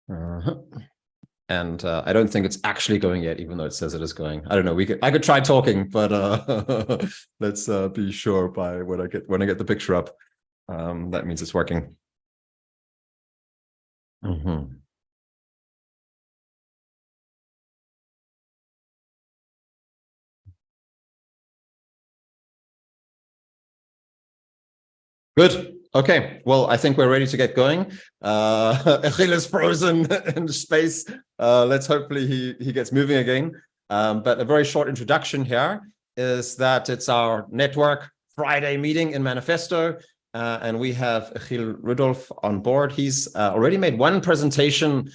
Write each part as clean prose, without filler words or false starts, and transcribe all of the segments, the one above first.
And I don't think it's actually going yet, even though it says it is going. I don't know. I could try talking, but let's be sure by when I get the picture up. That means it's working. Good. Okay. Well, I think we're ready to get going. Achill is frozen in space. Let's hopefully he gets moving again. But a very short introduction here is that it's our network Friday meeting in Maniphesto. And we have Achill Rudolph on board. He's already made one presentation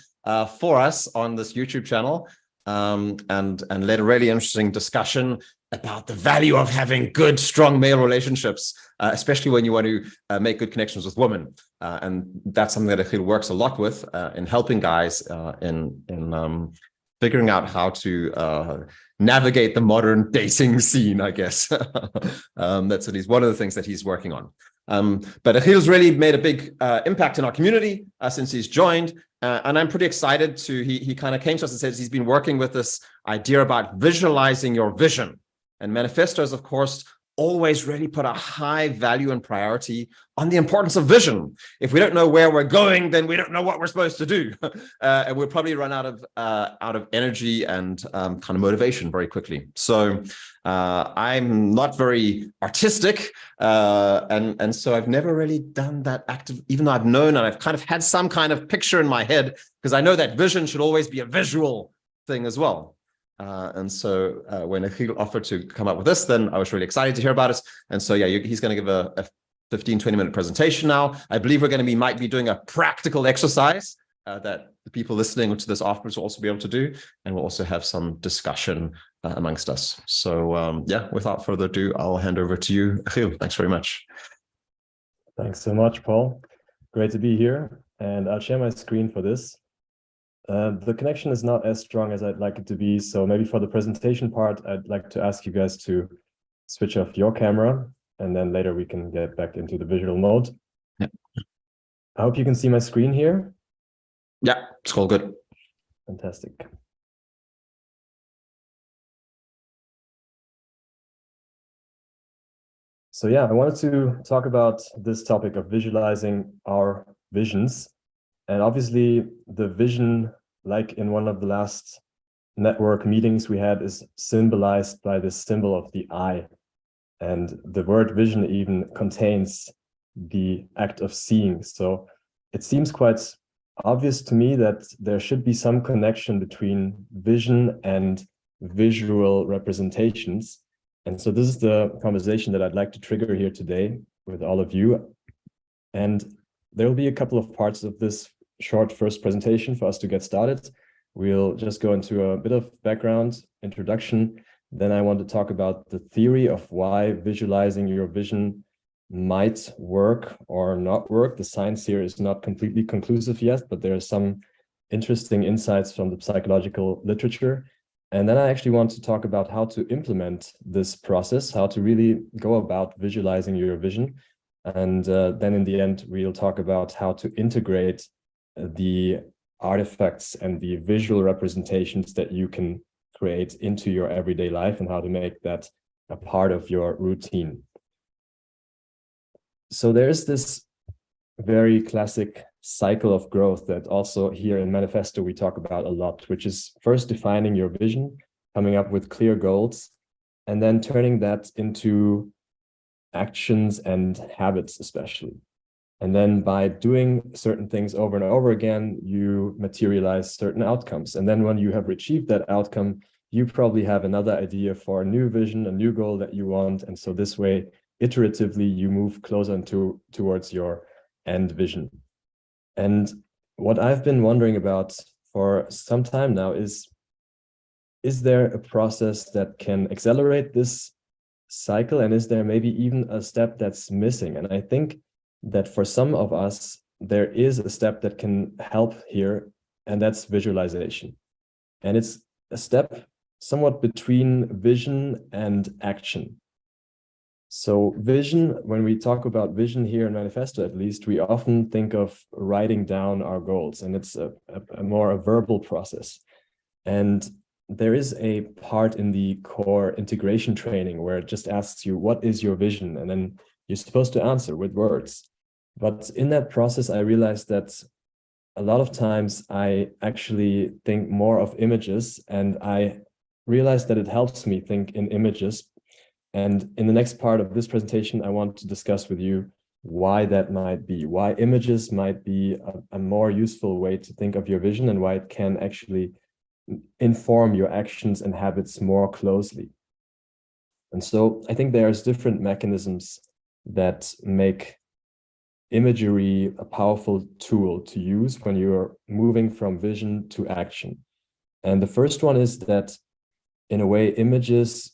for us on this YouTube channel and led a really interesting discussion about the value of having good, strong male relationships, especially when you want to make good connections with women. And that's something that Achill works a lot with in helping guys in figuring out how to navigate the modern dating scene, I guess. That's at least one of the things that he's working on. But Achill's really made a big impact in our community since he's joined. And I'm pretty excited to, he kind of came to us and says he's been working with this idea about visualizing your vision. And Maniphesto's, of course, always really put a high value and priority on the importance of vision. If we don't know where we're going, then we don't know what we're supposed to do. And we'll probably run out of energy and kind of motivation very quickly. So I'm not very artistic. And so I've never really done that active, even though I've known and I've kind of had some kind of picture in my head, because I know that vision should always be a visual thing as well. And so when Achill offered to come up with this, then I was really excited to hear about it. And so, yeah, he's going to give a 15, 20-minute presentation now. I believe we're going to might be doing a practical exercise that the people listening to this afterwards will also be able to do. And we'll also have some discussion amongst us. So, yeah, without further ado, I'll hand over to you, Achill. Thanks very much. Thanks so much, Paul. Great to be here. And I'll share my screen for this. The connection is not as strong as I'd like it to be. So maybe for the presentation part, I'd like to ask you guys to switch off your camera, and then later we can get back into the visual mode. Yeah. I hope you can see my screen here. Yeah, it's all good. Fantastic. So yeah, I wanted to talk about this topic of visualizing our visions. And obviously the vision, like in one of the last network meetings we had, is symbolized by the symbol of the eye. And the word vision even contains the act of seeing. So it seems quite obvious to me that there should be some connection between vision and visual representations. And so this is the conversation that I'd like to trigger here today with all of you. And there will be a couple of parts of this short first presentation for us to get started. We'll just go into a bit of background, introduction. Then I want to talk about the theory of why visualizing your vision might work or not work. The science here is not completely conclusive yet, but there are some interesting insights from the psychological literature. And then I actually want to talk about how to implement this process, how to really go about visualizing your vision. And then in the end, we'll talk about how to integrate the artifacts and the visual representations that you can create into your everyday life and how to make that a part of your routine. So there's this very classic cycle of growth that also here in Maniphesto we talk about a lot, which is first defining your vision, coming up with clear goals, and then turning that into actions and habits especially. And then by doing certain things over and over again, you materialize certain outcomes. And then when you have achieved that outcome, you probably have another idea for a new vision, a new goal that you want. And so this way, iteratively, you move closer towards your end vision. And what I've been wondering about for some time now is there a process that can accelerate this cycle? And is there maybe even a step that's missing? And I think that for some of us, there is a step that can help here, and that's visualization. And it's a step somewhat between vision and action. So vision, when we talk about vision here in Maniphesto, at least, we often think of writing down our goals, and it's a more a verbal process. And there is a part in the core integration training where it just asks you, what is your vision? And then you're supposed to answer with words. But in that process, I realized that a lot of times I actually think more of images, and I realized that it helps me think in images. And in the next part of this presentation, I want to discuss with you why that might be, why images might be a more useful way to think of your vision, and why it can actually inform your actions and habits more closely. And so I think there's different mechanisms that make imagery a powerful tool to use when you're moving from vision to action. And the first one is that, in a way, images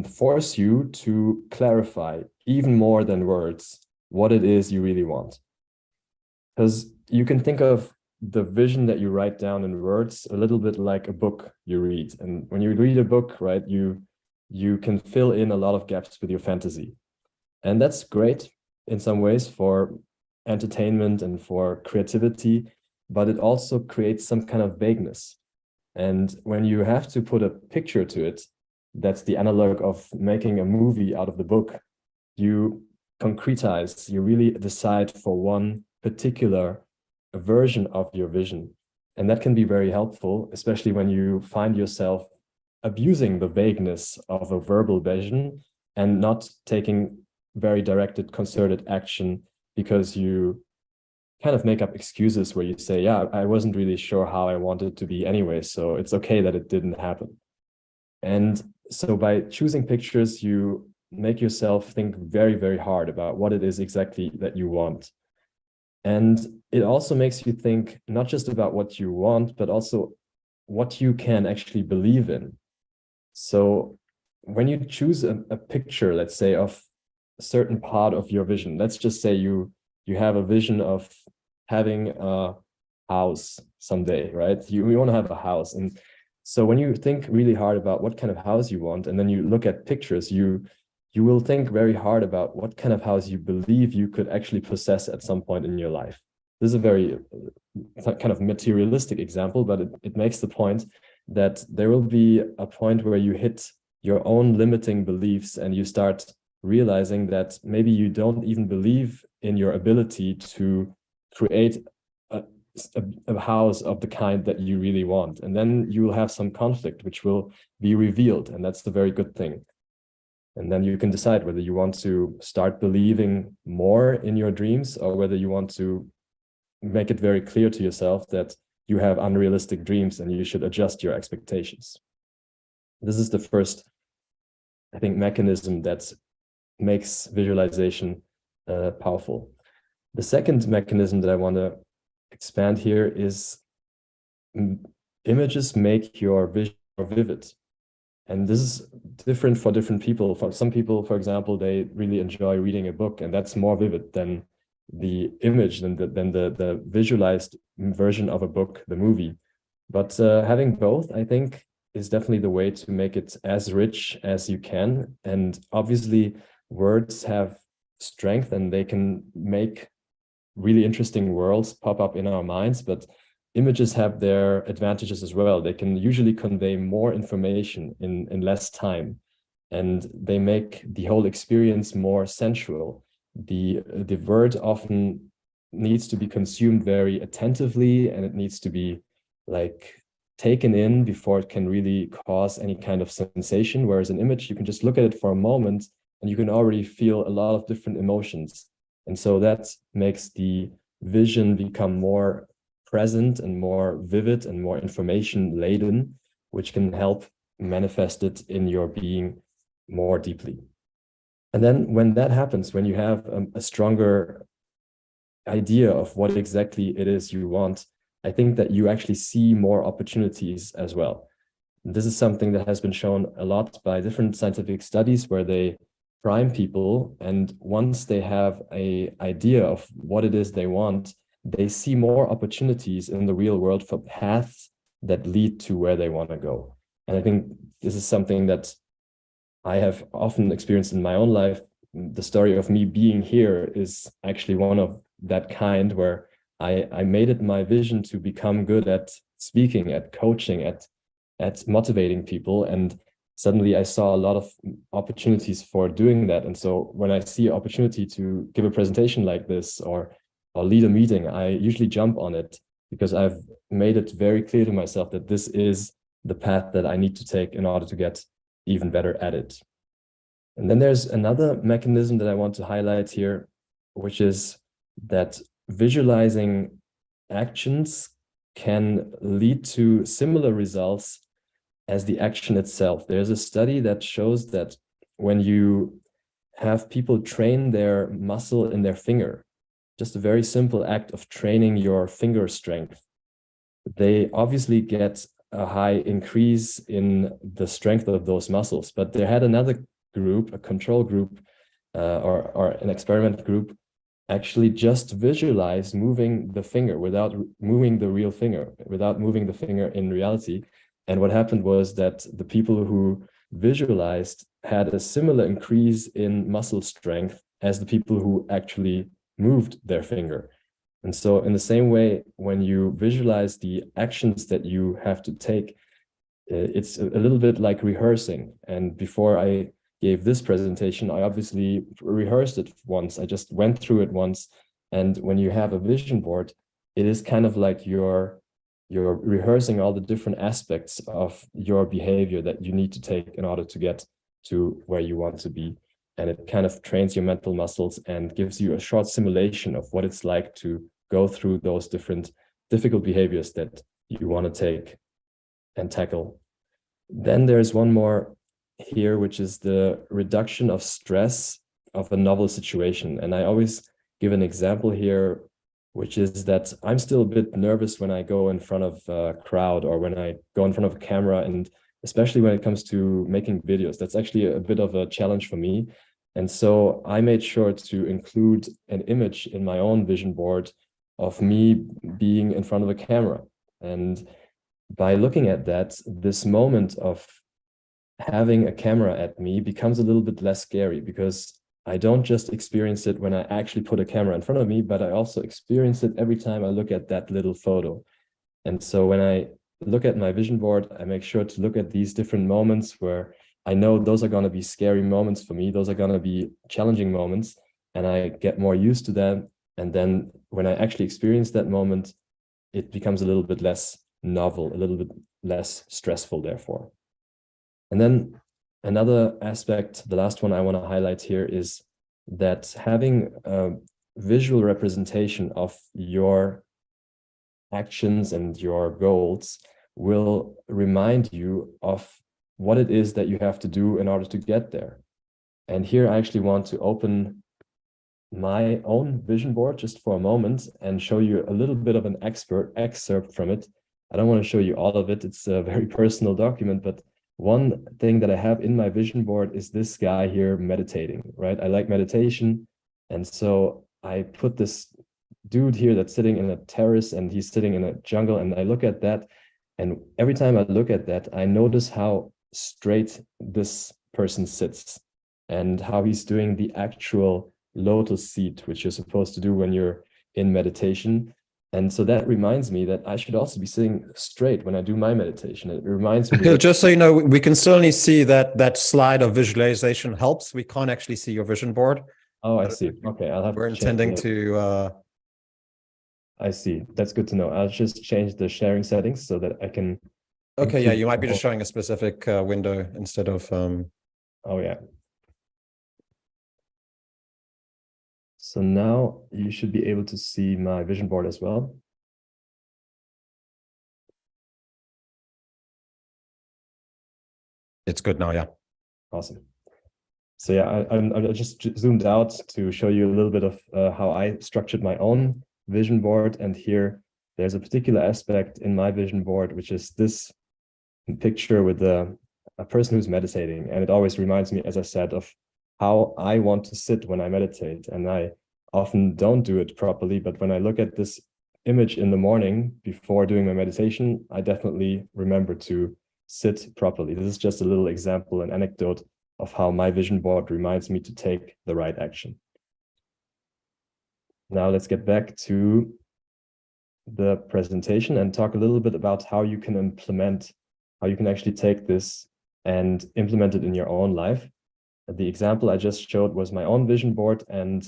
force you to clarify even more than words what it is you really want. Because you can think of the vision that you write down in words a little bit like a book you read. And when you read a book, right, you can fill in a lot of gaps with your fantasy. And that's great in some ways for entertainment and for creativity, but it also creates some kind of vagueness. And when you have to put a picture to it, that's the analog of making a movie out of the book, you concretize, you really decide for one particular version of your vision. And that can be very helpful, especially when you find yourself abusing the vagueness of a verbal vision and not taking very directed, concerted action because you kind of make up excuses where you say, yeah, I wasn't really sure how I wanted it to be anyway, so it's okay that it didn't happen. And so by choosing pictures, you make yourself think very, very hard about what it is exactly that you want. And it also makes you think not just about what you want, but also what you can actually believe in. So when you choose a picture, let's say, of a certain part of your vision, let's just say you have a vision of having a house someday, right? You want to have a house. And so when you think really hard about what kind of house you want, and then you look at pictures, you will think very hard about what kind of house you believe you could actually possess at some point in your life. This is a very kind of materialistic example, but it makes the point that there will be a point where you hit your own limiting beliefs and you start realizing that maybe you don't even believe in your ability to create a house of the kind that you really want. And then you will have some conflict, which will be revealed. And that's the very good thing. And then you can decide whether you want to start believing more in your dreams or whether you want to make it very clear to yourself that you have unrealistic dreams and you should adjust your expectations. This is the first, I think, mechanism that makes visualization powerful. The second mechanism that I want to expand here is images make your vision more vivid. And this is different for different people. For some people, for example, they really enjoy reading a book, and that's more vivid than the image, than the visualized version of a book, the movie. But having both, I think, is definitely the way to make it as rich as you can. And obviously, words have strength and they can make really interesting worlds pop up in our minds, but images have their advantages as well. They can usually convey more information in less time, and they make the whole experience more sensual. The word often needs to be consumed very attentively, and it needs to be like taken in before it can really cause any kind of sensation, whereas an image, you can just look at it for a moment and you can already feel a lot of different emotions. And so that makes the vision become more present and more vivid and more information laden, which can help manifest it in your being more deeply. And then when that happens, when you have a stronger idea of what exactly it is you want, I think that you actually see more opportunities as well. This is something that has been shown a lot by different scientific studies where they prime people, and once they have an idea of what it is they want, they see more opportunities in the real world for paths that lead to where they want to go. And I think this is something that I have often experienced in my own life. the story of me being here is actually one of that kind, where I made it my vision to become good at speaking, at coaching, at motivating people. And suddenly I saw a lot of opportunities for doing that. And so when I see an opportunity to give a presentation like this or lead a meeting, I usually jump on it, because I've made it very clear to myself that this is the path that I need to take in order to get even better at it. And then there's another mechanism that I want to highlight here, which is that visualizing actions can lead to similar results as the action itself. There's a study that shows that when you have people train their muscle in their finger, just a very simple act of training your finger strength, they obviously get a high increase in the strength of those muscles. But they had another group, a control group, or an experiment group, actually just visualize moving the finger without moving the real finger, without moving the finger in reality. And what happened was that the people who visualized had a similar increase in muscle strength as the people who actually moved their finger. And so in the same way, when you visualize the actions that you have to take, it's a little bit like rehearsing. And before I gave this presentation, I obviously rehearsed it once. I just went through it once. And when you have a vision board, it is kind of like you're rehearsing all the different aspects of your behavior that you need to take in order to get to where you want to be. And it kind of trains your mental muscles and gives you a short simulation of what it's like to go through those different difficult behaviors that you want to take and tackle. Then there's one more here, which is the reduction of stress of a novel situation. And I always give an example here, which is that I'm still a bit nervous when I go in front of a crowd or when I go in front of a camera, and especially when it comes to making videos. That's actually a bit of a challenge for me. And so I made sure to include an image in my own vision board of me being in front of a camera. And by looking at that, this moment of having a camera at me becomes a little bit less scary, because I don't just experience it when I actually put a camera in front of me, but I also experience it every time I look at that little photo. And so when I look at my vision board, I make sure to look at these different moments where I know those are going to be scary moments for me. Those are going to be challenging moments, and I get more used to them. And then when I actually experience that moment, it becomes a little bit less novel, a little bit less stressful, therefore. And then another aspect, the last one I want to highlight here, is that having a visual representation of your actions and your goals will remind you of what it is that you have to do in order to get there. And here I actually want to open my own vision board just for a moment and show you a little bit of an excerpt from it. I don't want to show you all of it. It's a very personal document, but one thing that I have in my vision board is this guy here meditating, right? I like meditation. And so I put this dude here that's sitting in a terrace, and he's sitting in a jungle, and I look at that. And every time I look at that, I notice how straight this person sits and how he's doing the actual lotus seat, which you're supposed to do when you're in meditation. And so that reminds me that I should also be sitting straight when I do my meditation. It reminds me that, just so you know, we can certainly see that slide of visualization helps. We can't actually see your vision board. oh, I see. Okay, I'll have We're to change intending the, to I see. That's good to know. I'll just change the sharing settings so that I can okay, yeah, include you might be the just showing a specific window instead of oh yeah. So now you should be able to see my vision board as well. it's good now, yeah. Awesome. So yeah, I just zoomed out to show you a little bit of how I structured my own vision board. And here there's a particular aspect in my vision board, which is this picture with a person who's meditating. And it always reminds me, as I said, of how I want to sit when I meditate. And I often don't do it properly, but when I look at this image in the morning before doing my meditation, I definitely remember to sit properly. This is just a little example, an anecdote of how my vision board reminds me to take the right action. Now let's get back to the presentation and talk a little bit about how you can actually take this and implement it in your own life. The example I just showed was my own vision board, and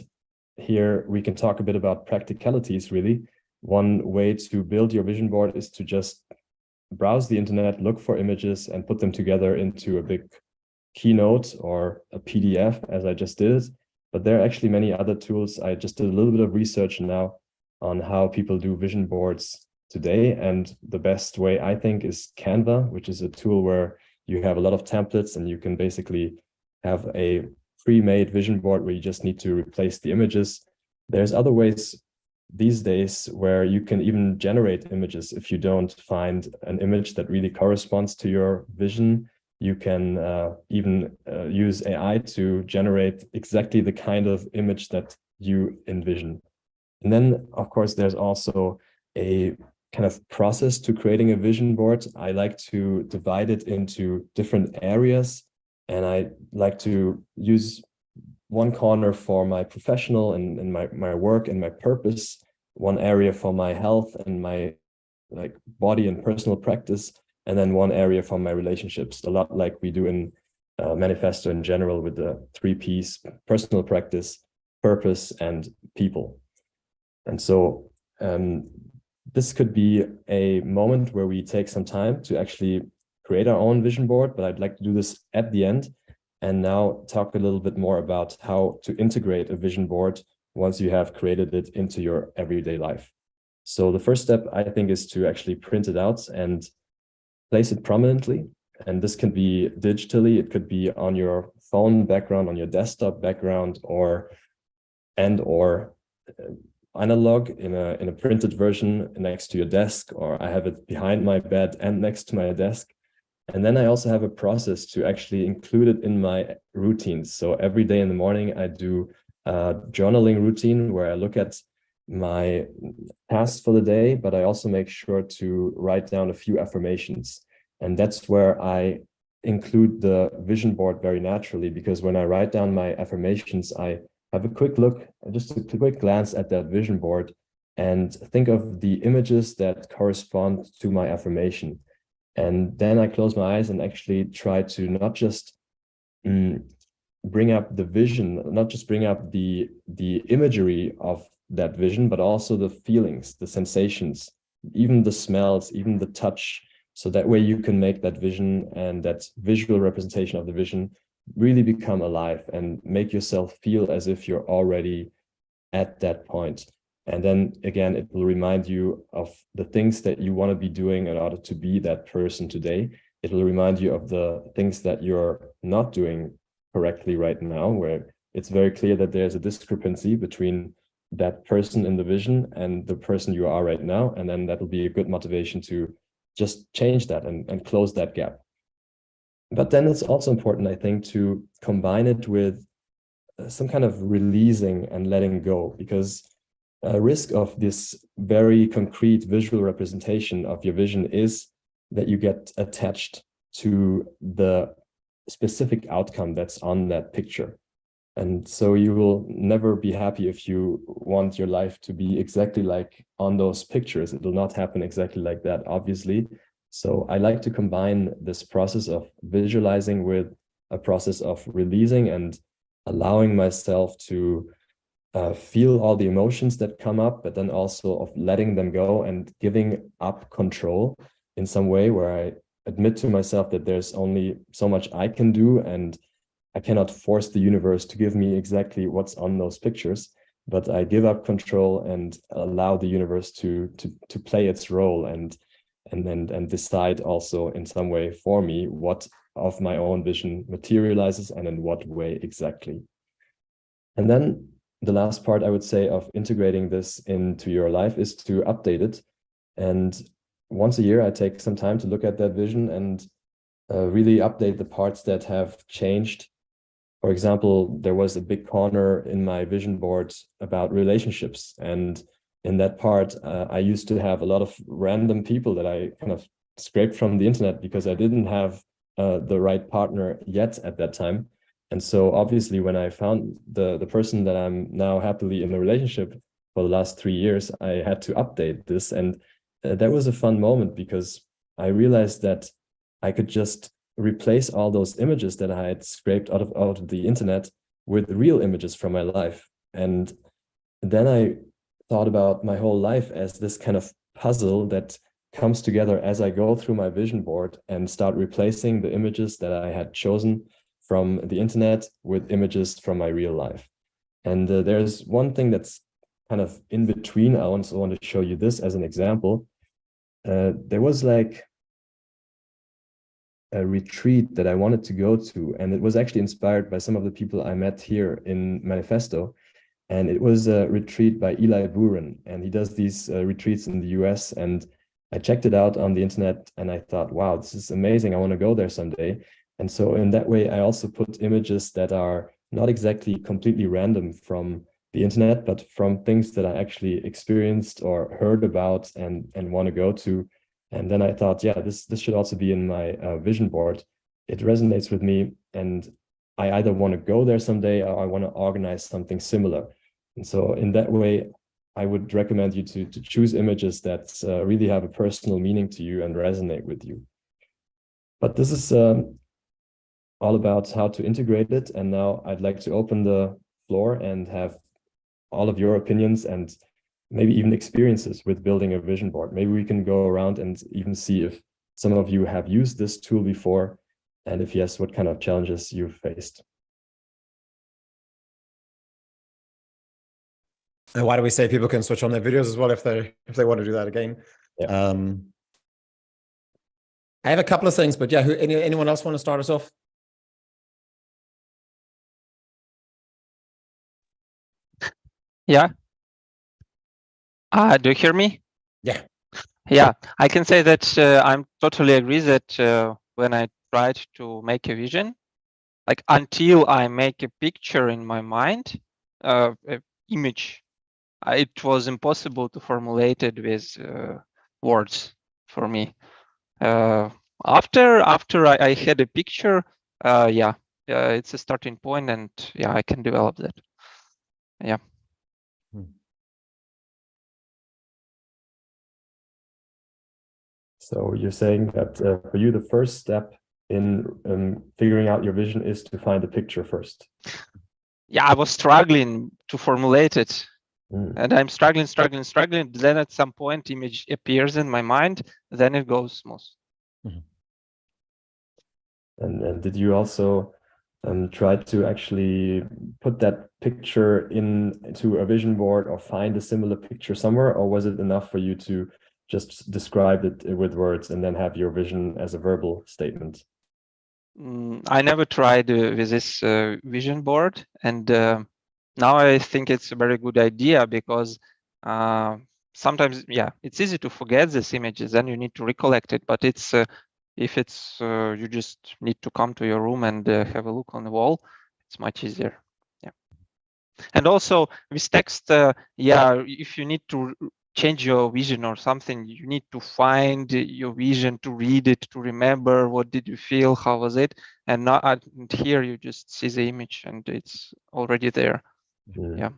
here we can talk a bit about practicalities, really. One way to build your vision board is to just browse the internet, look for images, and put them together into a big keynote or a PDF, as I just did. But there are actually many other tools. I just did a little bit of research now on how people do vision boards today. And the best way, I think, is Canva, which is a tool where you have a lot of templates and you can basically have a pre-made vision board where you just need to replace the images. There's other ways these days where you can even generate images. If you don't find an image that really corresponds to your vision, you can even use AI to generate exactly the kind of image that you envision. And then, of course, there's also a kind of process to creating a vision board. I like to divide it into different areas, and I like to use one corner for my professional and my work and my purpose, one area for my health and my body and personal practice, and then one area for my relationships, a lot like we do in Maniphesto in general with the 3 Ps: personal practice, purpose, and people. And so this could be a moment where we take some time to actually create our own vision board, but I'd like to do this at the end and now talk a little bit more about how to integrate a vision board once you have created it into your everyday life. So the first step, I think, is to actually print it out and place it prominently. And this can be digitally, it could be on your phone background, on your desktop background, or analog in a printed version next to your desk, or I have it behind my bed and next to my desk. And then I also have a process to actually include it in my routines. So every day in the morning, I do a journaling routine where I look at my tasks for the day, but I also make sure to write down a few affirmations. And that's where I include the vision board very naturally, because when I write down my affirmations, I have a quick look, just a quick glance at that vision board and think of the images that correspond to my affirmation. And then I close my eyes and actually try to not just bring up the vision, not just bring up the imagery of that vision, but also the feelings, the sensations, even the smells, even the touch. So that way you can make that vision and that visual representation of the vision really become alive and make yourself feel as if you're already at that point. And then again, it will remind you of the things that you want to be doing in order to be that person today. It will remind you of the things that you're not doing correctly right now, where it's very clear that there's a discrepancy between that person in the vision and the person you are right now. And then that will be a good motivation to just change that and close that gap. But then it's also important, I think, to combine it with some kind of releasing and letting go, because a risk of this very concrete visual representation of your vision is that you get attached to the specific outcome that's on that picture. And so you will never be happy if you want your life to be exactly like on those pictures. It will not happen exactly like that, obviously. So I like to combine this process of visualizing with a process of releasing and allowing myself to feel all the emotions that come up, but then also of letting them go and giving up control in some way, where I admit to myself that there's only so much I can do and I cannot force the universe to give me exactly what's on those pictures, but I give up control and allow the universe to play its role and decide also in some way for me what of my own vision materializes and in what way exactly. And then the last part, I would say, of integrating this into your life is to update it. And once a year, I take some time to look at that vision and really update the parts that have changed. For example, there was a big corner in my vision board about relationships. And in that part, I used to have a lot of random people that I kind of scraped from the internet because I didn't have the right partner yet at that time. And so obviously when I found the person that I'm now happily in a relationship for the last 3 years, I had to update this. And that was a fun moment because I realized that I could just replace all those images that I had scraped out of the internet with real images from my life. And then I thought about my whole life as this kind of puzzle that comes together as I go through my vision board and start replacing the images that I had chosen from the internet with images from my real life. And there's one thing that's kind of in between. I also want to show you this as an example. There was like a retreat that I wanted to go to, and it was actually inspired by some of the people I met here in Maniphesto. And it was a retreat by Eli Buren, and he does these retreats in the US. And I checked it out on the internet and I thought, wow, this is amazing. I want to go there someday. And so in that way, I also put images that are not exactly completely random from the internet, but from things that I actually experienced or heard about and want to go to. And then I thought, yeah, this should also be in my vision board. It resonates with me, and I either want to go there someday or I want to organize something similar. And so in that way, I would recommend you to choose images that really have a personal meaning to you and resonate with you. But this is all about how to integrate it. And now I'd like to open the floor and have all of your opinions and maybe even experiences with building a vision board. Maybe we can go around and even see if some of you have used this tool before, and if yes, what kind of challenges you've faced. And why do we say people can switch on their videos as well if they want to do that again? Yeah. I have a couple of things, but yeah, anyone else want to start us off? Yeah. Do you hear me? Yeah. Yeah, I can say that I'm totally agree that when I tried to make a vision, like until I make a picture in my mind, an image, it was impossible to formulate it with words for me. After I had a picture, yeah, it's a starting point, and yeah, I can develop that. Yeah. So you're saying that for you, the first step in figuring out your vision is to find a picture first. Yeah, I was struggling to formulate it. And I'm struggling. Then at some point, image appears in my mind. Then it goes smooth. And did you also try to actually put that picture into a vision board or find a similar picture somewhere, or was it enough for you to just describe it with words and then have your vision as a verbal statement? I never tried with this vision board, and now I think it's a very good idea because sometimes, yeah, it's easy to forget these images, then you need to recollect it. But it's if it's you just need to come to your room and have a look on the wall, it's much easier. Yeah. And also with text, yeah, if you need to change your vision or something, you need to find your vision, to read it, to remember what did you feel, how was it, and not here you just see the image and it's already there. Yeah,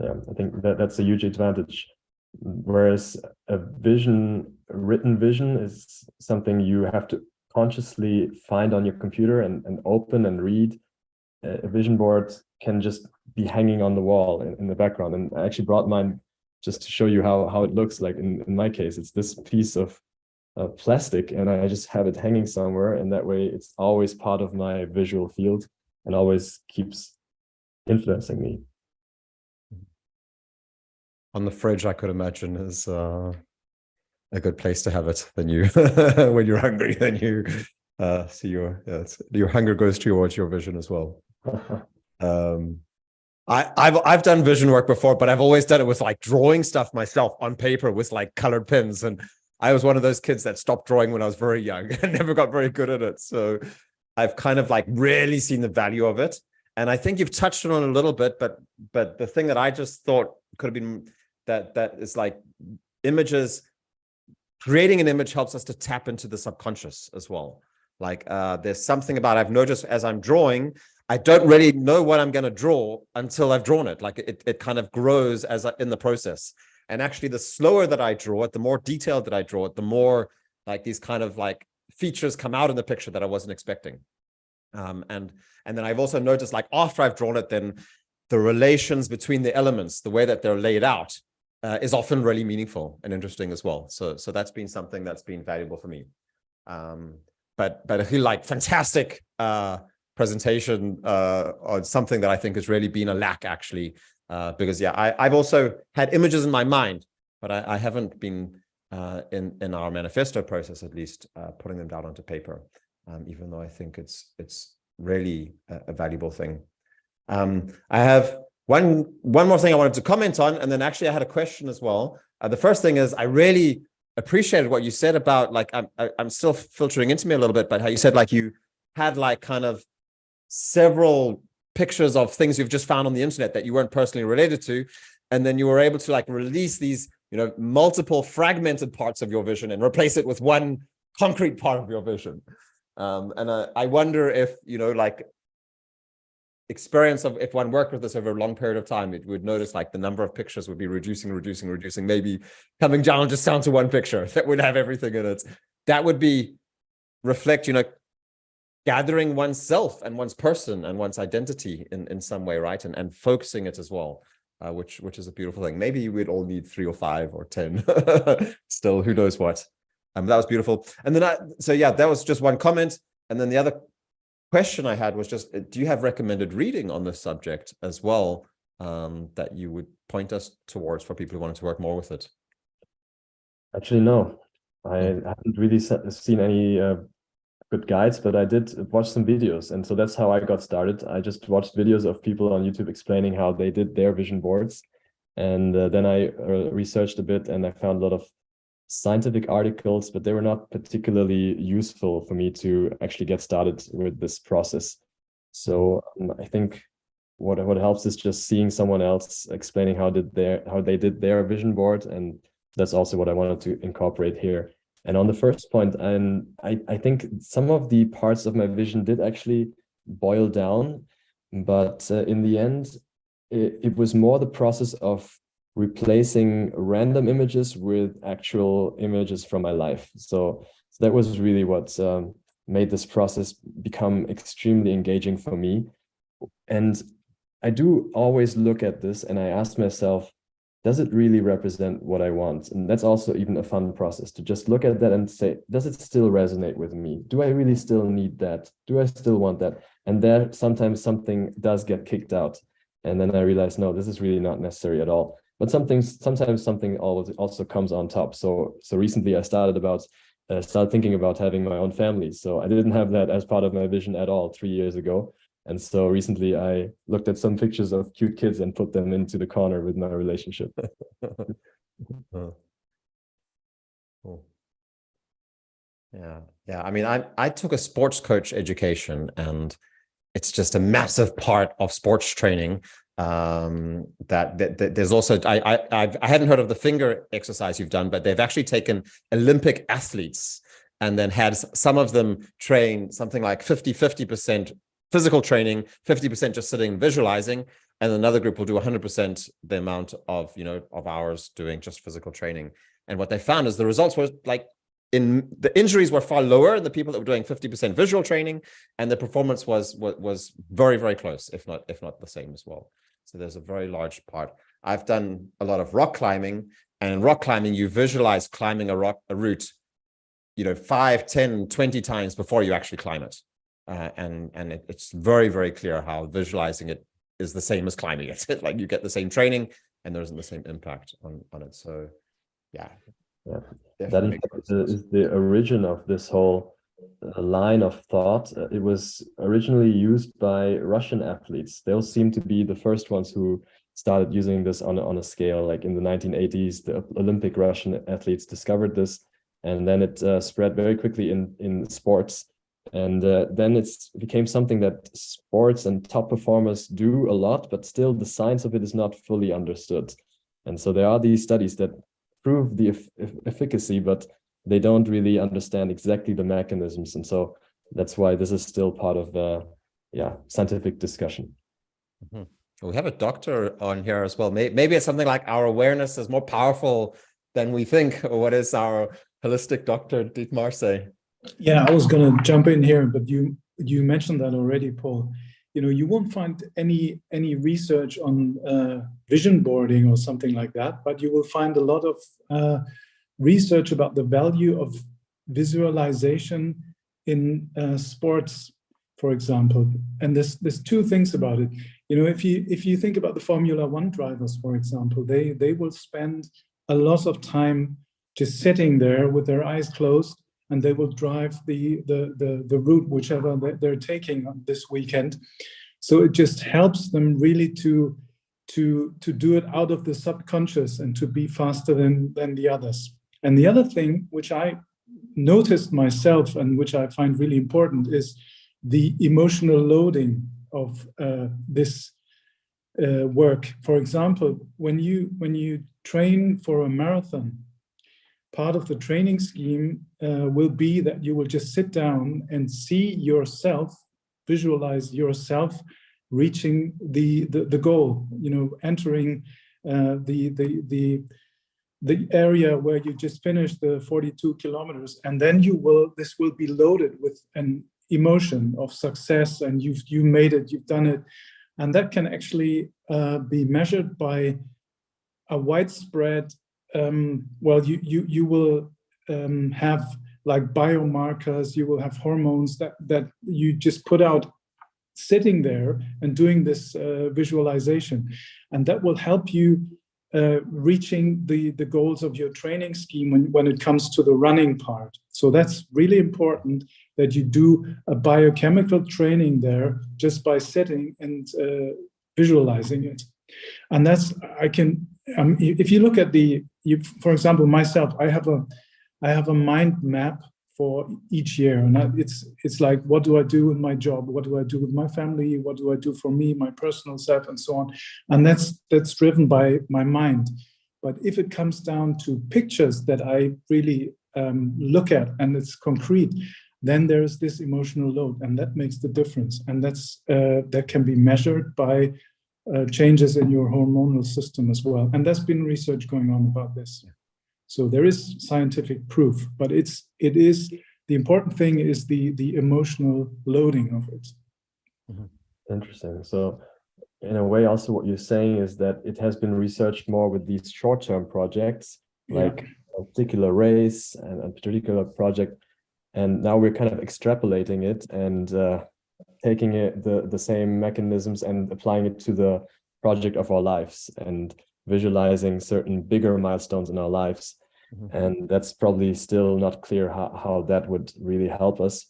I think that's a huge advantage. Whereas a written vision is something you have to consciously find on your computer and open and read. A vision board can just be hanging on the wall in the background. And I actually brought mine just to show you how it looks like. In my case, it's this piece of plastic, and I just have it hanging somewhere, and that way it's always part of my visual field and always keeps influencing me. On the fridge, I could imagine, is a good place to have it. Then you, when you're hungry, then you see your hunger goes towards your vision as well. I've done vision work before, but I've always done it with like drawing stuff myself on paper with like colored pens. And I was one of those kids that stopped drawing when I was very young and never got very good at it. So I've kind of like really seen the value of it. And I think you've touched on it a little bit, but the thing that I just thought could have been that is like images. Creating an image helps us to tap into the subconscious as well. Like there's something about, I've noticed as I'm drawing, I don't really know what I'm going to draw until I've drawn it. Like it kind of grows in the process. And actually, the slower that I draw it, the more detailed that I draw it, the more like these kind of like features come out in the picture that I wasn't expecting. And then I've also noticed, like after I've drawn it, then the relations between the elements, the way that they're laid out, is often really meaningful and interesting as well. So that's been something that's been valuable for me. But I feel like fantastic presentation on something that I think has really been a lack, actually, because I've also had images in my mind, but I haven't been in our manifesto process, at least, putting them down onto paper, even though I think it's really a valuable thing. I have one more thing I wanted to comment on, and then actually I had a question as well. The first thing is, I really appreciated what you said about, like, I'm still filtering into me a little bit, but how you said like you had like kind of several pictures of things you've just found on the internet that you weren't personally related to, and then you were able to like release these, you know, multiple fragmented parts of your vision and replace it with one concrete part of your vision. And I wonder if, you know, like experience of, if one worked with this over a long period of time, it would notice like the number of pictures would be reducing, maybe coming down just down to one picture that would have everything in it. That would be reflect, you know, gathering oneself and one's person and one's identity in some way, right? And focusing it as well, which is a beautiful thing. Maybe we'd all need 3 or 5 or 10 still, who knows what. That was beautiful. And then that was just one comment. And then the other question I had was just, do you have recommended reading on this subject as well, that you would point us towards for people who wanted to work more with it? Actually, no. I haven't really seen any good guides, but I did watch some videos, and so that's how I got started. I just watched videos of people on YouTube explaining how they did their vision boards, and then I researched a bit, and I found a lot of scientific articles, but they were not particularly useful for me to actually get started with this process. So I think what helps is just seeing someone else explaining how they did their vision board, and that's also what I wanted to incorporate here. And on the first point, I think some of the parts of my vision did actually boil down, but in the end, it was more the process of replacing random images with actual images from my life. So that was really what made this process become extremely engaging for me. And I do always look at this and I ask myself, does it really represent what I want? And that's also even a fun process, to just look at that and say, does it still resonate with me? Do I really still need that? Do I still want that? And there sometimes something does get kicked out. And then I realize, no, this is really not necessary at all. But sometimes something also comes on top. So recently I started thinking about having my own family. So I didn't have that as part of my vision at all 3 years ago. And so recently I looked at some pictures of cute kids and put them into the corner with my relationship. Cool. Yeah. I mean, I took a sports coach education, and it's just a massive part of sports training. That there's also, I hadn't heard of the finger exercise you've done, but they've actually taken Olympic athletes and then had some of them train something like 50% physical training, 50% just sitting and visualizing, and another group will do 100% the amount of, you know, of hours doing just physical training. And what they found is the results were like, the injuries were far lower in the people that were doing 50% visual training, and the performance was very, very close, if not the same as well. So there's a very large part. I've done a lot of rock climbing, and in rock climbing, you visualize climbing a route, you know, 5, 10, 20 times before you actually climb it. And it's very, very clear how visualizing it is the same as climbing it. Like you get the same training and there isn't the same impact on it. So yeah. That in fact is the origin of this whole line of thought. It was originally used by Russian athletes. They'll seem to be the first ones who started using this on a scale. Like in the 1980s, the Olympic Russian athletes discovered this, and then it spread very quickly in sports. And then it became something that sports and top performers do a lot, but still the science of it is not fully understood. And so there are these studies that prove the efficacy, but they don't really understand exactly the mechanisms. And so that's why this is still part of scientific discussion. We have a doctor on here as well. Maybe it's something like our awareness is more powerful than we think. What is our holistic doctor, Dietmar, say? Yeah, I was going to jump in here, but you mentioned that already, Paul. You won't find any research on vision boarding or something like that, but you will find a lot of research about the value of visualization in sports, for example. And there's two things about it. If you think about the Formula One drivers, for example, they will spend a lot of time just sitting there with their eyes closed, and they will drive the route whichever they're taking on this weekend. So it just helps them really to do it out of the subconscious and to be faster than the others. And the other thing which I noticed myself and which I find really important is the emotional loading of this work. For example, when you train for a marathon, part of the training scheme will be that you will just sit down and see yourself, visualize yourself reaching the goal, entering the area where you just finished the 42 kilometers, and then this will be loaded with an emotion of success, and you made it, you've done it, and that can actually be measured by a widespread. You will have like biomarkers, you will have hormones that you just put out sitting there and doing this visualization, and that will help you reaching the goals of your training scheme when it comes to the running part. So that's really important that you do a biochemical training there just by sitting and visualizing it. And that's, if you look at for example, myself, I have a mind map for each year, and it's like, what do I do in my job? What do I do with my family? What do I do for me, my personal self, and so on? And that's driven by my mind. But if it comes down to pictures that I really look at and it's concrete, then there's this emotional load, and that makes the difference. And that can be measured by changes in your hormonal system as well. And there's been research going on about this. So there is scientific proof, but it is the important thing is the emotional loading of it. Interesting. So in a way, also what you're saying is that it has been researched more with these short-term projects, like a particular race and a particular project. And now we're kind of extrapolating it and taking the same mechanisms and applying it to the project of our lives and visualizing certain bigger milestones in our lives. And that's probably still not clear how that would really help us.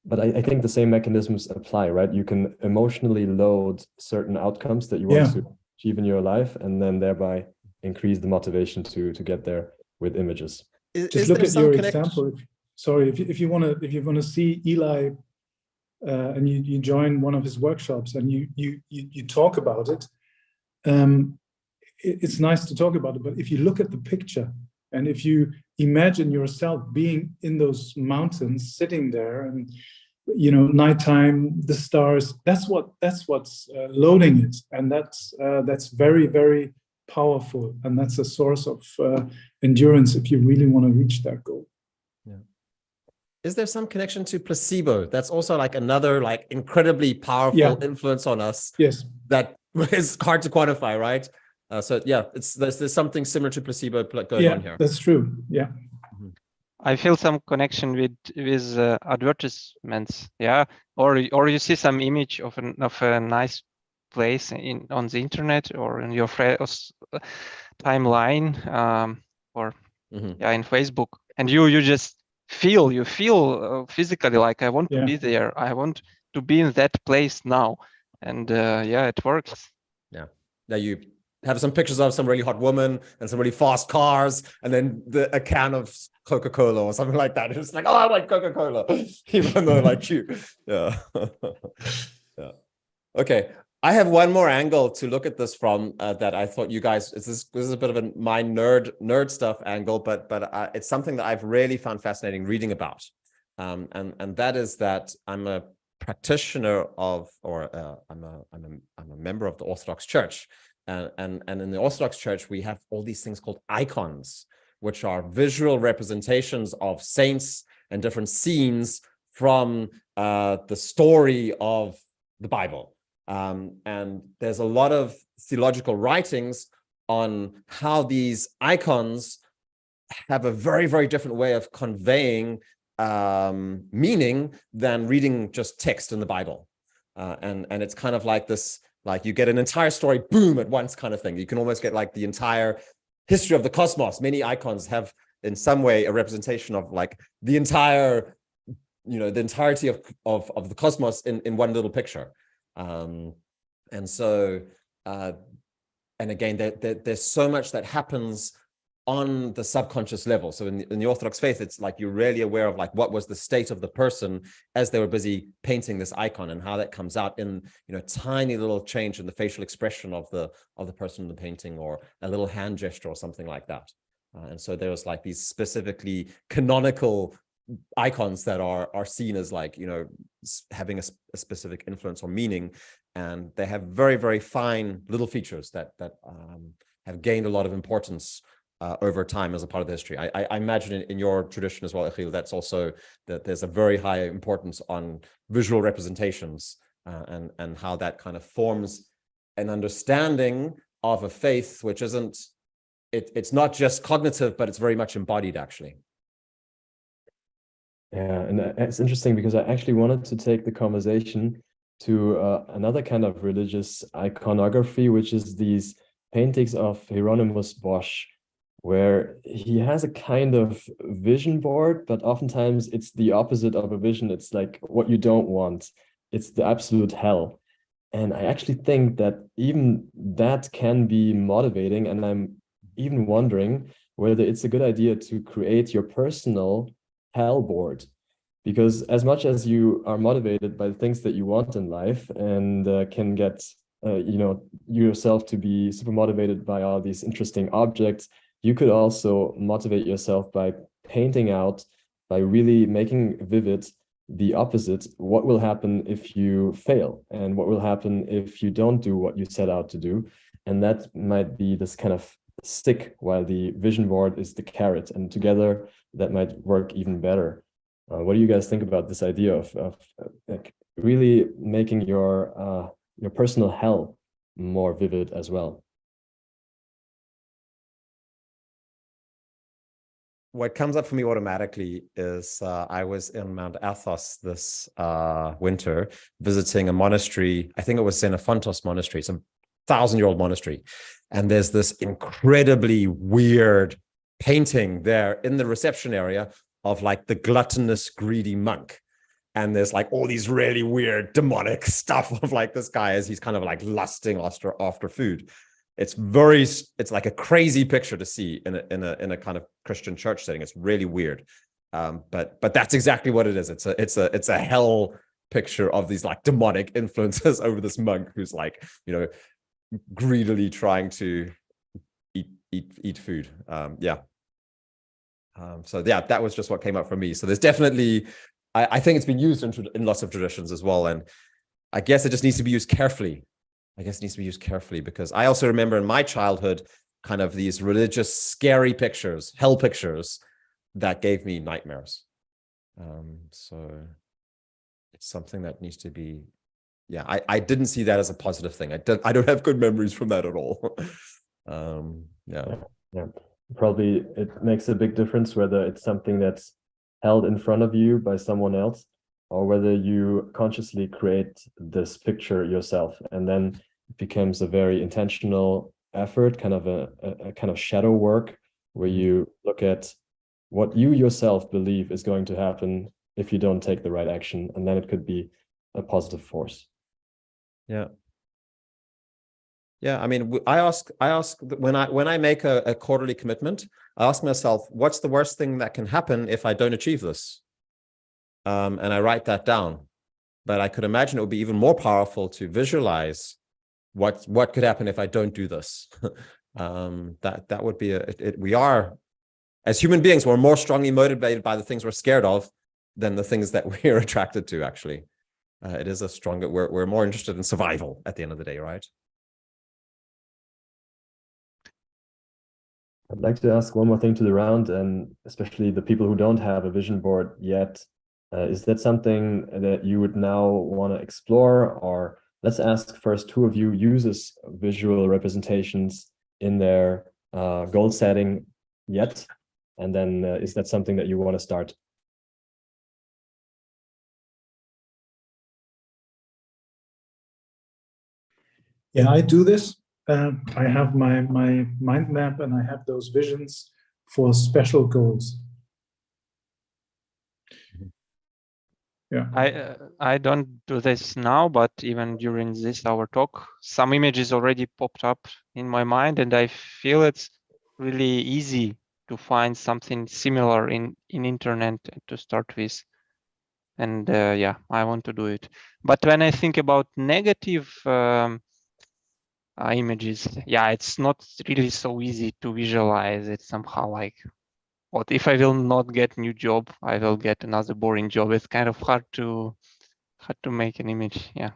But I think the same mechanisms apply, right? You can emotionally load certain outcomes that you want to achieve in your life, and then thereby increase the motivation to get there with images. Just look at your example. If you want to see Eli, and you join one of his workshops and you talk about it, it's nice to talk about it. But if you look at the picture and if you imagine yourself being in those mountains, sitting there, and nighttime, the stars, that's what's loading it, and that's very, very powerful, and that's a source of endurance if you really want to reach that goal. Is there some connection to placebo? That's also like another incredibly powerful influence on us. Yes, that is hard to quantify, right? There's something similar to placebo going on here. That's true. Yeah. I feel some connection with advertisements, or you see some image of a nice place on the internet or in your friend's timeline, or in Facebook, and you just feel physically like, I want to be there, I want to be in that place now, and it works. Now you have some pictures of some really hot woman and some really fast cars, and then a can of Coca-Cola or something like that. It's like, oh, I like Coca-Cola, even though I like you. Yeah. Okay. I have one more angle to look at this from that I thought you guys, this is a bit of a my nerd stuff angle, but it's something that I've really found fascinating reading about. And that is that I'm a practitioner of, or I'm a member of the Orthodox Church, and in the Orthodox Church we have all these things called icons, which are visual representations of saints and different scenes from the story of the Bible. And there's a lot of theological writings on how these icons have a very, very different way of conveying meaning than reading just text in the Bible. And it's kind of like this, like you get an entire story, boom, at once kind of thing. You can almost get like the entire history of the cosmos. Many icons have in some way a representation of like the entire, the entirety of the cosmos in one little picture. And so, and again, there's so much that happens on the subconscious level. So in the Orthodox faith, it's like you're really aware of like what was the state of the person as they were busy painting this icon, and how that comes out in tiny little change in the facial expression of the person in the painting, or a little hand gesture or something like that. And so there's like these specifically canonical icons that are seen as like having a specific influence or meaning, and they have very, very fine little features that have gained a lot of importance over time as a part of the history. I imagine in your tradition as well, Achill, that's also that there's a very high importance on visual representations and how that kind of forms an understanding of a faith, which isn't, it's not just cognitive, but it's very much embodied actually. Yeah, and it's interesting because I actually wanted to take the conversation to another kind of religious iconography, which is these paintings of Hieronymus Bosch, where he has a kind of vision board, but oftentimes it's the opposite of a vision. It's like what you don't want. It's the absolute hell. And I actually think that even that can be motivating. And I'm even wondering whether it's a good idea to create your personal hell board, because as much as you are motivated by the things that you want in life and can get yourself to be super motivated by all these interesting objects, you could also motivate yourself by painting out, by really making vivid the opposite. What will happen if you fail, and what will happen if you don't do what you set out to do? And that might be this kind of stick, while the vision board is the carrot, and together that might work even better. What do you guys think about this idea of like really making your personal hell more vivid as well? What comes up for me automatically is I was in Mount Athos this winter visiting a monastery. I think it was Xenophontos Monastery. It's a 1,000-year-old monastery. And there's this incredibly weird painting there in the reception area of like the gluttonous, greedy monk. And there's like all these really weird demonic stuff of like this guy as he's kind of like lusting after food. It's like a crazy picture to see in a kind of Christian church setting. It's really weird. But that's exactly what it is. It's a hell picture of these like demonic influences over this monk who's like, greedily trying to eat food. So yeah, that was just what came up for me. So there's definitely, I think it's been used in lots of traditions as well. And I guess it just needs to be used carefully. Because I also remember in my childhood, kind of these religious, scary pictures, hell pictures that gave me nightmares. So it's something that needs to be, I didn't see that as a positive thing. I don't have good memories from that at all. Yeah. Probably it makes a big difference whether it's something that's held in front of you by someone else, or whether you consciously create this picture yourself, and then it becomes a very intentional effort, kind of a kind of shadow work, where you look at what you yourself believe is going to happen if you don't take the right action, and then it could be a positive force. I mean, I ask when I make a quarterly commitment, I ask myself, what's the worst thing that can happen if I don't achieve this? And I write that down. But I could imagine it would be even more powerful to visualize what could happen if I don't do this. That would be we are, as human beings, we're more strongly motivated by the things we're scared of than the things that we're attracted to, actually. it is a stronger, we're more interested in survival at the end of the day, right? I'd like to ask one more thing to the round, and especially the people who don't have a vision board yet. Is that something that you would now want to explore? Or let's ask first, who of you uses visual representations in their goal setting yet? And then is that something that you want to start? Yeah, I do this. I have my mind map, and I have those visions for special goals. Yeah. I don't do this now, but even during our talk, some images already popped up in my mind, and I feel it's really easy to find something similar in internet to start with. And yeah, I want to do it. But when I think about negative images, yeah, it's not really so easy to visualize. It's somehow like, what if I will not get new job? I will get another boring job. It's kind of hard to make an image. Yeah.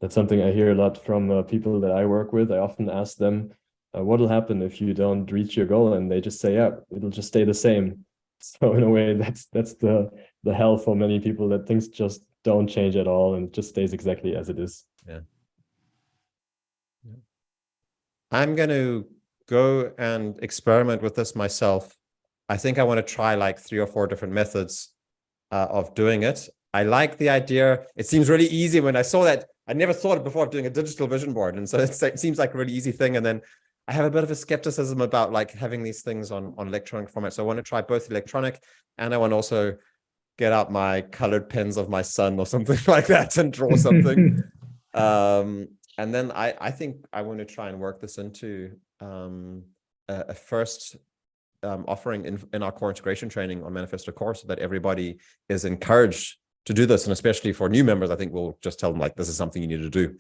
That's something I hear a lot from people that I work with. I often ask them, what will happen if you don't reach your goal? And they just say, yeah, it'll just stay the same. So in a way, that's the hell for many people, that things just don't change at all and just stays exactly as it is. Yeah. I'm going to go and experiment with this myself. I think I want to try like 3 or 4 different methods of doing it. I like the idea. It seems really easy. When I saw that, I never thought it before of doing a digital vision board. And so it seems like a really easy thing. And then I have a bit of a skepticism about like having these things on electronic format. So I want to try both electronic, and I want to also get out my colored pens of my son or something like that and draw something. And then I think I want to try and work this into a first offering in our core integration training on Maniphesto Core, so that everybody is encouraged to do this. And especially for new members, I think we'll just tell them like, this is something you need to do.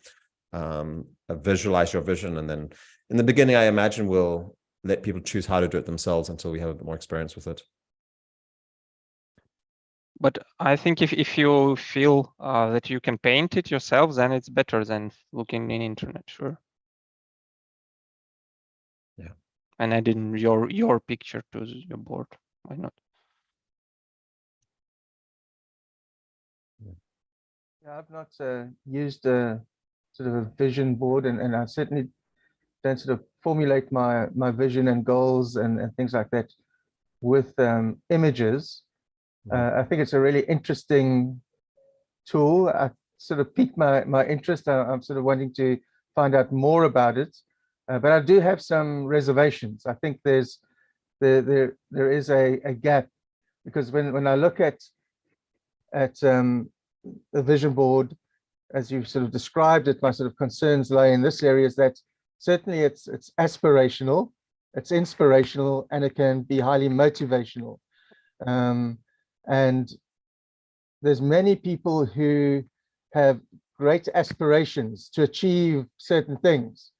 Visualize your vision. And then in the beginning, I imagine we'll let people choose how to do it themselves until we have a bit more experience with it. But I think if you feel that you can paint it yourself, then it's better than looking in internet, sure. Yeah. And adding your picture to your board, why not? Yeah, I've not used a sort of a vision board, and I certainly don't sort of formulate my vision and goals and things like that with images. I think it's a really interesting tool. I sort of piqued my interest. I'm sort of wanting to find out more about it, but I do have some reservations. I think there is a gap, because when I look at the vision board, as you've sort of described it, my sort of concerns lie in this area, is that certainly it's aspirational, it's inspirational, and it can be highly motivational. And there's many people who have great aspirations to achieve certain things,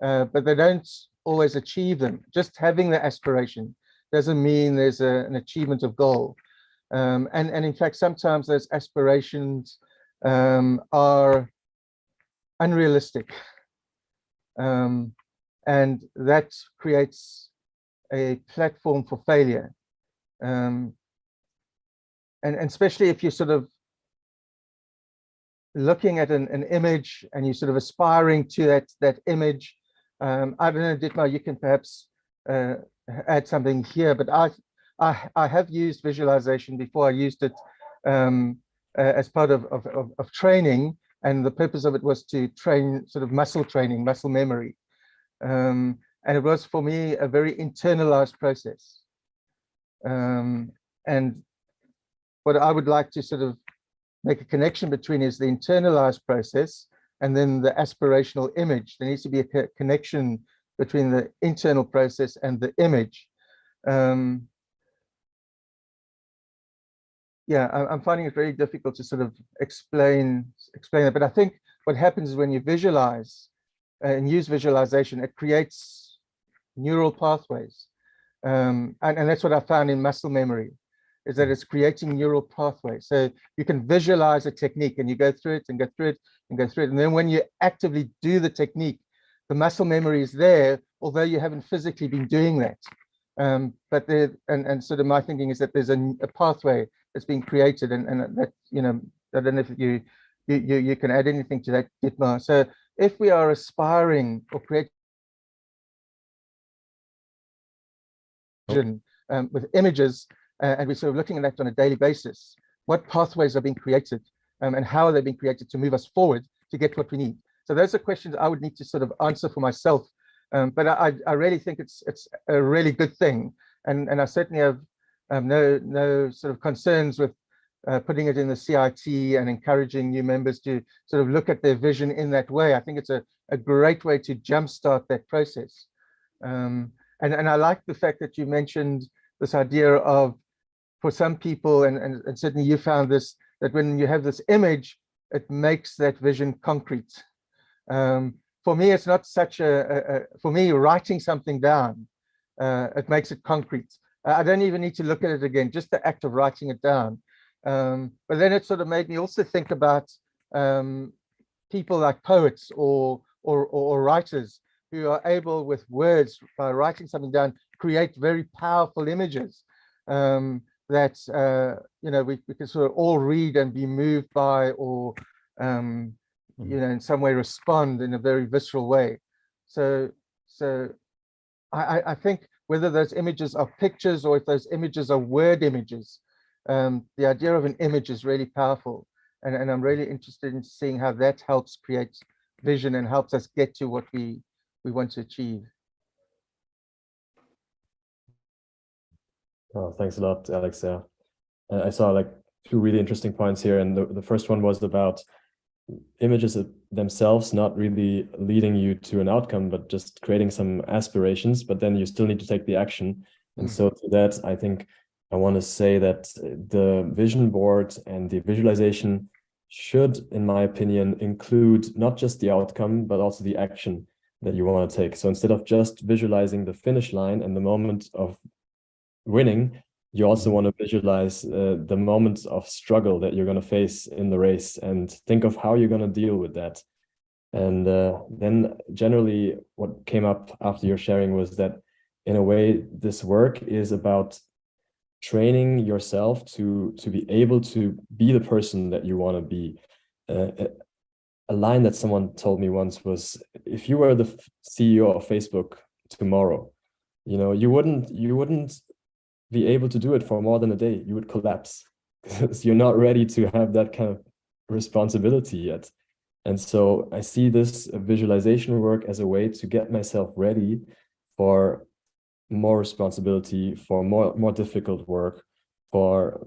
but they don't always achieve them. Just having the aspiration doesn't mean there's an achievement of goal. And in fact, sometimes those aspirations are unrealistic. And that creates a platform for failure. And especially if you're sort of looking at an image and you're sort of aspiring to that image. I don't know, Dietmar, you can perhaps add something here, but I have used visualization before. I used it as part of training, and the purpose of it was to train sort of muscle training, muscle memory. And it was for me a very internalized process. And what I would like to sort of make a connection between is the internalized process and then the aspirational image. There needs to be a connection between the internal process and the image. Yeah, I'm finding it very difficult to sort of explain it, but I think what happens is when you visualize and use visualization, it creates neural pathways. And that's what I found in muscle memory. is that it's creating neural pathways. So you can visualize a technique and you go through it and go through it and go through it. And then when you actively do the technique, the muscle memory is there, although you haven't physically been doing that. But there, and sort of my thinking is that there's a pathway that's being created, and that, you know, I don't know if you can add anything to that, Dietmar. So if we are aspiring or creating with images, and we're sort of looking at that on a daily basis, what pathways are being created, and how are they being created to move us forward to get what we need? So those are questions I would need to sort of answer for myself. But I really think it's a really good thing, and I certainly have no sort of concerns with putting it in the CIT and encouraging new members to sort of look at their vision in that way. I think it's a great way to jumpstart that process. And I like the fact that you mentioned this idea of, for some people, and certainly you found this, that when you have this image, it makes that vision concrete. For me, it's not such for me, writing something down, it makes it concrete. I don't even need to look at it again, just the act of writing it down. But then it sort of made me also think about people like poets or writers who are able, with words, by writing something down, create very powerful images that you know, we can sort of all read and be moved by, or you know, in some way respond in a very visceral way. So I think whether those images are pictures or if those images are word images, the idea of an image is really powerful, and I'm really interested in seeing how that helps create vision and helps us get to what we want to achieve. Oh, thanks a lot, Alex. Yeah, I saw like two really interesting points here, and the first one was about images themselves not really leading you to an outcome, but just creating some aspirations, but then you still need to take the action. And so to that, I think I want to say that the vision board and the visualization should, in my opinion, include not just the outcome, but also the action that you want to take. So instead of just visualizing the finish line and the moment of winning, you also want to visualize the moments of struggle that you're going to face in the race, and think of how you're going to deal with that. And then generally what came up after your sharing was that, in a way, this work is about training yourself to be able to be the person that you want to be. A line that someone told me once was, if you were the CEO of Facebook tomorrow, you know, you wouldn't be able to do it for more than a day. You would collapse because you're not ready to have that kind of responsibility yet. And so I see this visualization work as a way to get myself ready for more responsibility, for more difficult work, for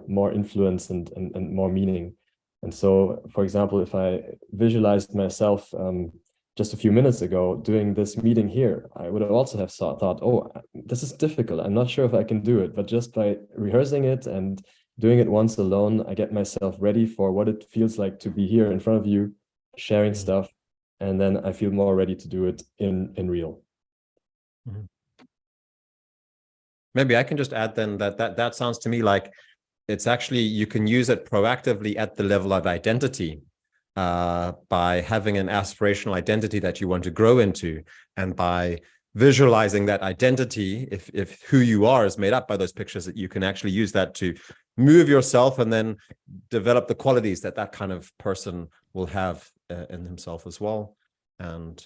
more influence and more meaning. And so, for example, if I visualized myself just a few minutes ago doing this meeting here, I would have also have thought, oh, this is difficult. I'm not sure if I can do it, but just by rehearsing it and doing it once alone, I get myself ready for what it feels like to be here in front of you, sharing stuff, and then I feel more ready to do it in real. Maybe I can just add then that sounds to me like it's actually, you can use it proactively at the level of identity, by having an aspirational identity that you want to grow into, and by visualizing that identity, if who you are is made up by those pictures, that you can actually use that to move yourself and then develop the qualities that that kind of person will have in himself as well. And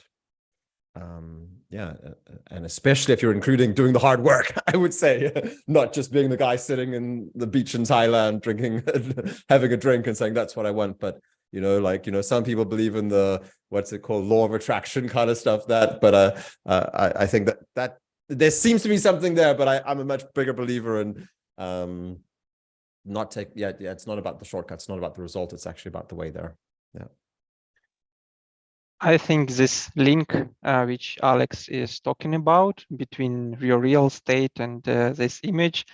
and especially if you're including doing the hard work, I would say, not just being the guy sitting in the beach in Thailand drinking, having a drink and saying that's what I want, but you know, like, you know, some people believe in the, what's it called, law of attraction kind of stuff, but I think that there seems to be something there, but I'm a much bigger believer in not take, it's not about the shortcuts, it's not about the result, it's actually about the way there. Yeah. I think this link which Alex is talking about between your real state and this image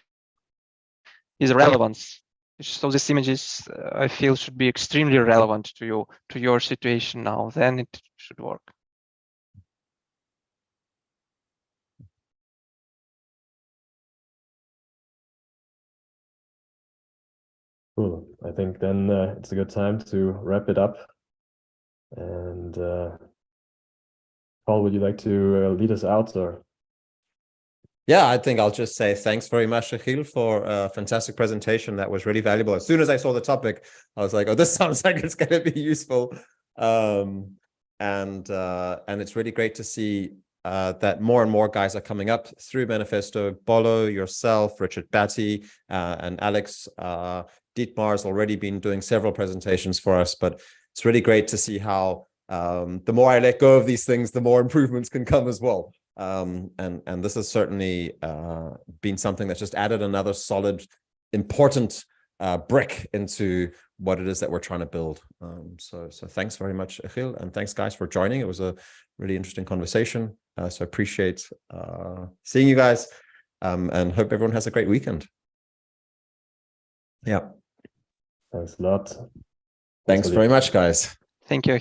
is relevance. So this image is, I feel, should be extremely relevant to you, to your situation now. Then it should work. Cool. I think then it's a good time to wrap it up. And Paul, would you like to lead us out, or? Yeah, I think I'll just say thanks very much, Achill, for a fantastic presentation. That was really valuable. As soon as I saw the topic, I was like, oh, this sounds like it's going to be useful. And it's really great to see that more and more guys are coming up through Maniphesto. Bolo, yourself, Richard Batty, and Alex Dietmar's already been doing several presentations for us, but it's really great to see how the more I let go of these things, the more improvements can come as well. And this has certainly been something that's just added another solid, important brick into what it is that we're trying to build. So thanks very much, Achill, and thanks guys for joining. It was a really interesting conversation. So I appreciate seeing you guys, and hope everyone has a great weekend. Yeah. Thanks a lot. Thanks very much, guys. Thank you.